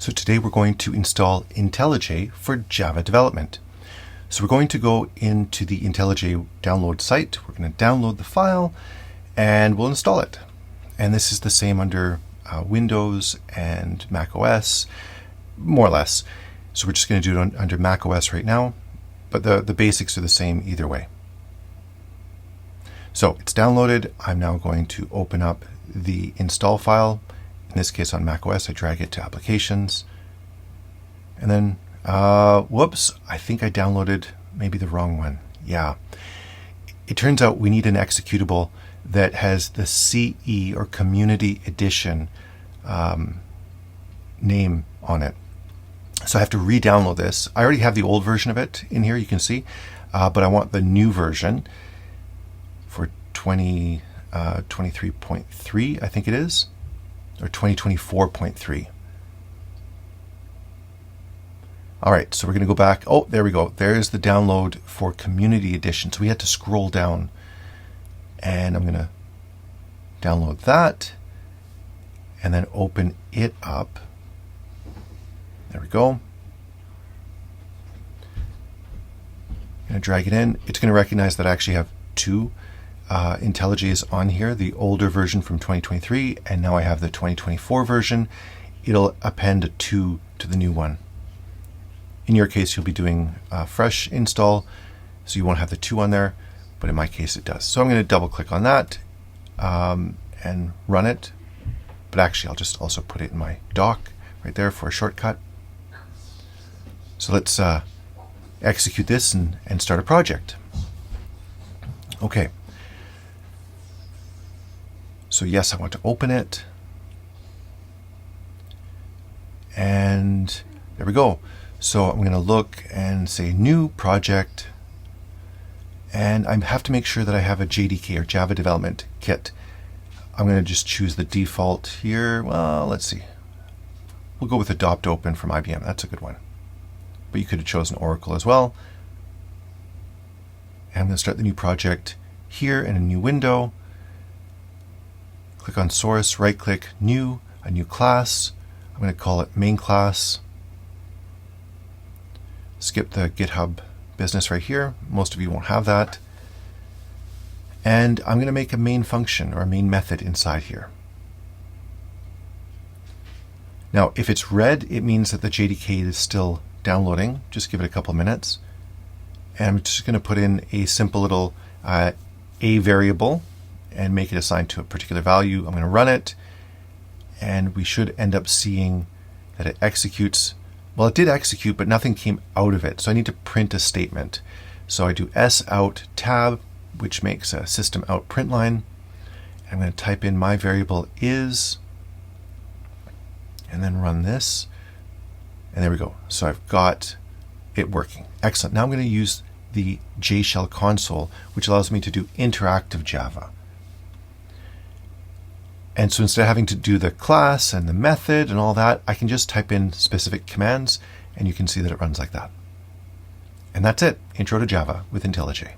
So today we're going to install IntelliJ for Java development. So we're going to go into the IntelliJ download site. We're going to download the file and we'll install it. And this is the same under Windows and Mac OS, more or less. So we're just going to do it under Mac OS right now, but the basics are the same either way. So it's downloaded. I'm now going to open up the install file. In this case on Mac OS, I drag it to Applications. And then, whoops, I think I downloaded maybe the wrong one. Yeah. It turns out we need an executable that has the CE or Community Edition name on it. So I have to re-download this. I already have the old version of it in here, you can see, but I want the new version for 2023.3, I think it is, or 2024.3. All right, so we're going to go back. Oh, there we go. There's the download for Community Edition. So we had to scroll down, and I'm going to download that and then open it up. There we go. I'm going to drag it in. It's going to recognize that I actually have two IntelliJs on here, the older version from 2023, and now I have the 2024 version. It'll append a 2 to the new one. In your case, you'll be doing a fresh install, so you won't have the 2 on there, but in my case it does. So I'm going to double click on that and run it, but actually I'll just also put it in my dock right there for a shortcut. So let's execute this and start a project. Okay. So yes, I want to open it. And there we go. So I'm going to look and say New Project. And I have to make sure that I have a JDK or Java Development Kit. I'm going to just choose the default here. Well, let's see. We'll go with Adopt Open from IBM. That's a good one. But you could have chosen Oracle as well. And I'm going to start the new project here in a new window. Click on Source, right-click, New, a new class. I'm going to call it Main Class. Skip the GitHub business right here. Most of you won't have that. And I'm going to make a main function or a main method inside here. Now, if it's red, it means that the JDK is still downloading. Just give it a couple minutes. And I'm just going to put in a simple little a variable and make it assigned to a particular value. I'm going to run it, and we should end up seeing that it executes. Well, it did execute, but nothing came out of it. So I need to print a statement. So I do sout tab, which makes a system out print line. I'm going to type in my variable is, and then run this. And there we go. So I've got it working. Excellent. Now I'm going to use the JShell console, which allows me to do interactive Java. And so instead of having to do the class and the method and all that, I can just type in specific commands, and you can see that it runs like that. And that's it. Intro to Java with IntelliJ.